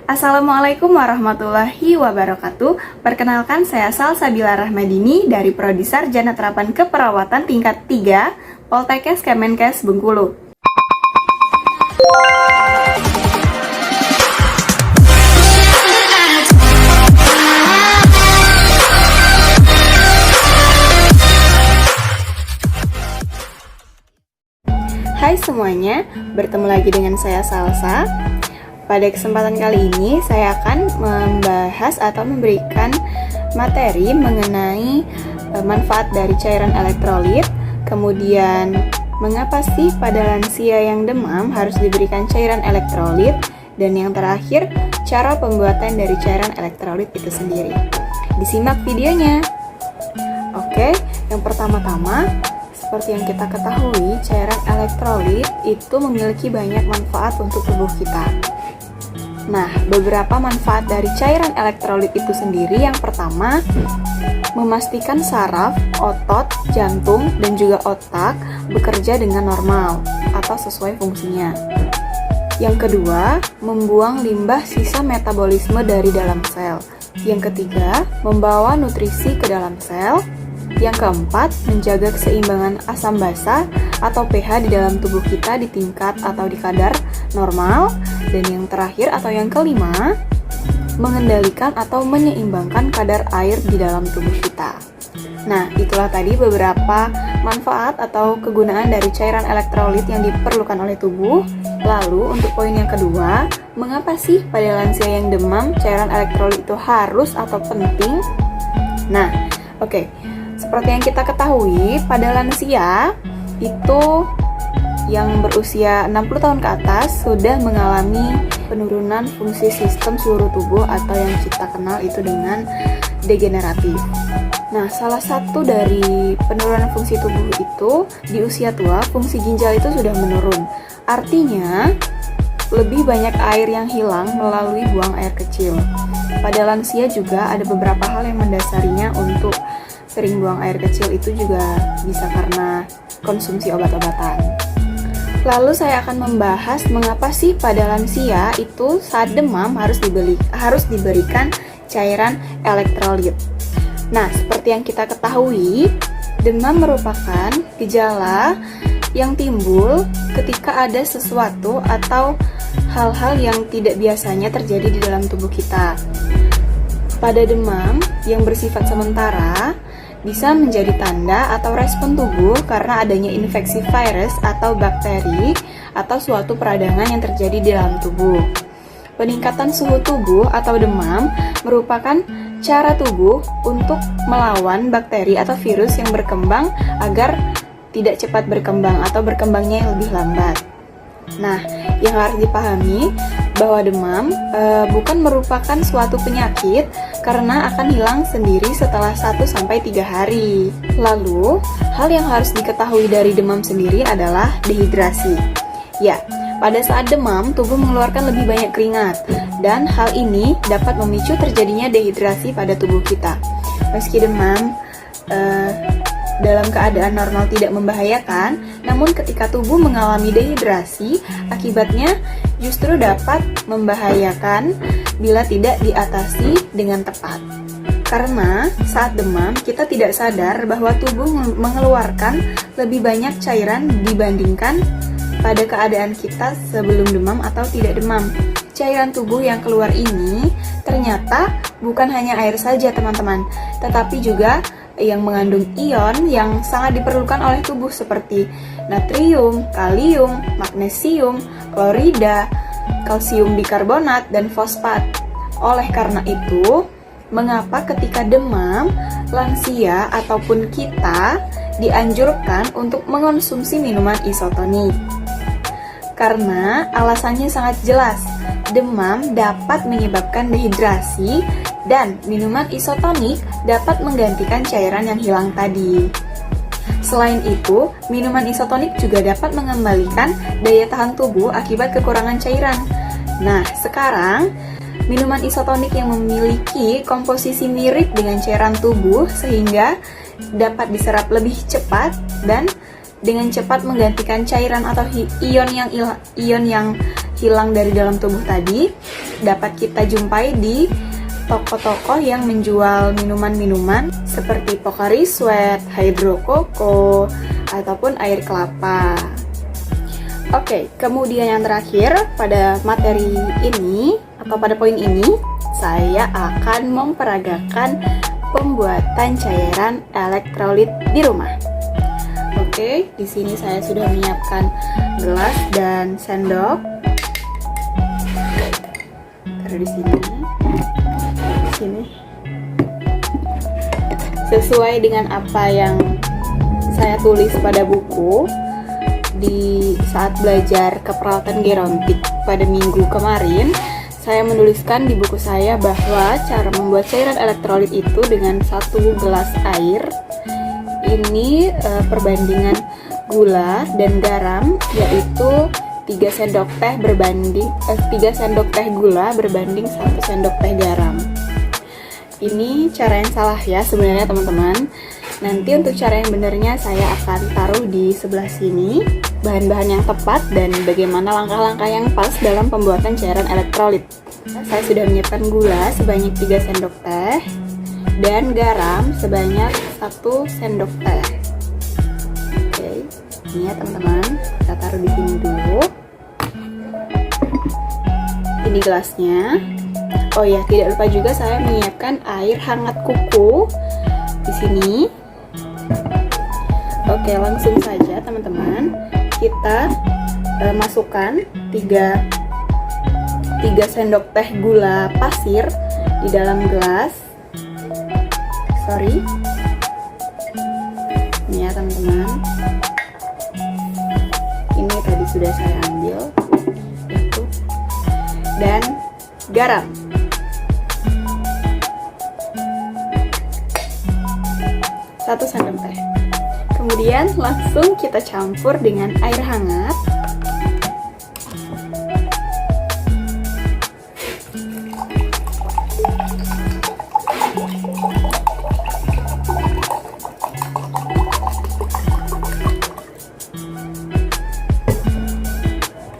Assalamualaikum warahmatullahi wabarakatuh. Perkenalkan, saya Salsabila Rahmadini dari Prodi Sarjana Terapan Keperawatan tingkat 3 Poltekkes Kemenkes Bengkulu. Hai semuanya, bertemu lagi dengan saya Salsa. Pada kesempatan kali ini saya akan membahas atau memberikan materi mengenai manfaat dari cairan elektrolit, kemudian mengapa sih pada lansia yang demam harus diberikan cairan elektrolit, dan yang terakhir cara pembuatan dari cairan elektrolit itu sendiri. Disimak videonya. Oke, yang pertama-tama, seperti yang kita ketahui, cairan elektrolit itu memiliki banyak manfaat untuk tubuh kita. Nah, beberapa manfaat dari cairan elektrolit itu sendiri, yang pertama, memastikan saraf, otot, jantung, dan juga otak bekerja dengan normal atau sesuai fungsinya. Yang kedua, membuang limbah sisa metabolisme dari dalam sel. Yang ketiga, membawa nutrisi ke dalam sel. Yang keempat, menjaga keseimbangan asam basa atau pH di dalam tubuh kita di tingkat atau di kadar normal. Dan yang terakhir atau yang kelima, mengendalikan atau menyeimbangkan kadar air di dalam tubuh kita. Nah, itulah tadi beberapa manfaat atau kegunaan dari cairan elektrolit yang diperlukan oleh tubuh. Lalu, untuk poin yang kedua, mengapa sih pada lansia yang demam cairan elektrolit itu harus atau penting? Nah, oke. Seperti yang kita ketahui, pada lansia itu yang berusia 60 tahun ke atas sudah mengalami penurunan fungsi sistem seluruh tubuh atau yang kita kenal itu dengan degeneratif. Nah, salah satu dari penurunan fungsi tubuh itu di usia tua, fungsi ginjal itu sudah menurun. Artinya, lebih banyak air yang hilang melalui buang air kecil. Pada lansia juga ada beberapa hal yang mendasarinya untuk sering buang air kecil, itu juga bisa karena konsumsi obat-obatan. Lalu saya akan membahas mengapa sih pada lansia itu saat demam harus diberikan cairan elektrolit. Nah, seperti yang kita ketahui, demam merupakan gejala yang timbul ketika ada sesuatu atau hal-hal yang tidak biasanya terjadi di dalam tubuh kita. Pada demam yang bersifat sementara, bisa menjadi tanda atau respon tubuh karena adanya infeksi virus atau bakteri atau suatu peradangan yang terjadi di dalam tubuh. Peningkatan suhu tubuh atau demam merupakan cara tubuh untuk melawan bakteri atau virus yang berkembang agar tidak cepat berkembang atau berkembangnya yang lebih lambat. Nah, yang harus dipahami bahwa demam bukan merupakan suatu penyakit karena akan hilang sendiri setelah 1-3 hari. Lalu, hal yang harus diketahui dari demam sendiri adalah dehidrasi. Ya, pada saat demam, tubuh mengeluarkan lebih banyak keringat, dan hal ini dapat memicu terjadinya dehidrasi pada tubuh kita. Meski demam dalam keadaan normal tidak membahayakan, namun ketika tubuh mengalami dehidrasi, akibatnya justru dapat membahayakan bila tidak diatasi dengan tepat. Karena saat demam, kita tidak sadar bahwa tubuh mengeluarkan lebih banyak cairan dibandingkan pada keadaan kita sebelum demam atau tidak demam. Cairan tubuh yang keluar ini ternyata bukan hanya air saja, teman-teman, tetapi juga yang mengandung ion yang sangat diperlukan oleh tubuh seperti natrium, kalium, magnesium, klorida, kalsium bikarbonat, dan fosfat. Oleh karena itu, mengapa ketika demam, lansia ataupun kita dianjurkan untuk mengonsumsi minuman isotonik? Karena alasannya sangat jelas, demam dapat menyebabkan dehidrasi dan minuman isotonik dapat menggantikan cairan yang hilang tadi. Selain itu, minuman isotonik juga dapat mengembalikan daya tahan tubuh akibat kekurangan cairan. Nah, sekarang minuman isotonik yang memiliki komposisi mirip dengan cairan tubuh sehingga dapat diserap lebih cepat dan dengan cepat menggantikan cairan atau ion yang hilang dari dalam tubuh tadi dapat kita jumpai di toko-toko yang menjual minuman-minuman seperti Pocari Sweat, Hydro Coco, ataupun air kelapa. Oke, kemudian yang terakhir pada materi ini atau pada poin ini, saya akan memperagakan pembuatan cairan elektrolit di rumah. Oke, di sini saya sudah menyiapkan gelas dan sendok. Taruh di sini. Sesuai dengan apa yang saya tulis pada buku di saat belajar keperawatan gerontik pada minggu kemarin, saya menuliskan di buku saya bahwa cara membuat cairan elektrolit itu dengan 1 gelas air ini perbandingan gula dan garam yaitu 3 sendok teh berbanding 3 sendok teh gula berbanding 1 sendok teh garam. Ini cara yang salah ya sebenarnya teman-teman. Nanti untuk cara yang benarnya saya akan taruh di sebelah sini bahan-bahan yang tepat dan bagaimana langkah-langkah yang pas dalam pembuatan cairan elektrolit. Saya sudah menyiapkan gula sebanyak 3 sendok teh dan garam sebanyak 1 sendok teh. Oke, ini ya teman-teman, kita taruh di sini dulu. Ini gelasnya. Oh ya, tidak lupa juga saya menyiapkan air hangat kuku di sini. Oke, langsung saja teman-teman. Kita masukkan 3 sendok teh gula pasir di dalam gelas. Ini ya teman-teman. Ini tadi sudah saya ambil. Dan garam. 1 sendok teh. Kemudian langsung kita campur dengan air hangat.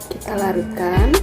Kita larutkan.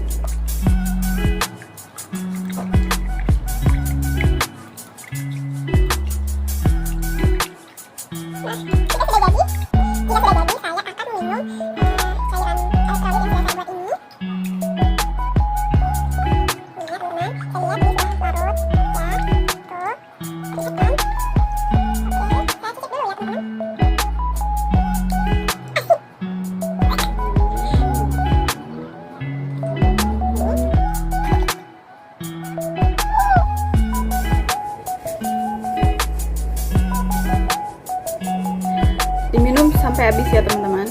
Diminum sampai habis ya teman-teman.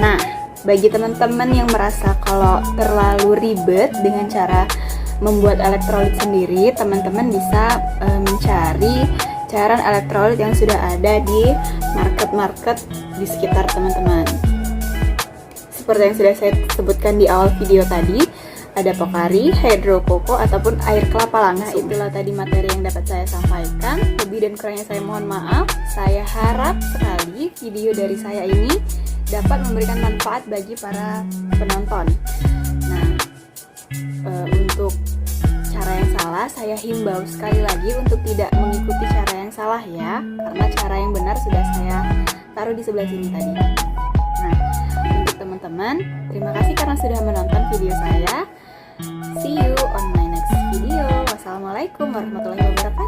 Nah, bagi teman-teman yang merasa kalau terlalu ribet dengan cara membuat elektrolit sendiri, teman-teman bisa mencari cairan elektrolit yang sudah ada di market-market di sekitar teman-teman. Seperti yang sudah saya sebutkan di awal video tadi, ada Pocari, Hydro Coco, ataupun air kelapa langsung. Itulah tadi materi yang dapat saya sampaikan. Lebih dan kurangnya saya mohon maaf. Saya harap sekali video dari saya ini dapat memberikan manfaat bagi para penonton. Nah, untuk cara yang salah, saya himbau sekali lagi untuk tidak mengikuti cara yang salah ya, karena cara yang benar sudah saya taruh di sebelah sini tadi. Nah, untuk teman-teman, terima kasih karena sudah menonton video saya. See you on my next video. Wassalamualaikum warahmatullahi wabarakatuh.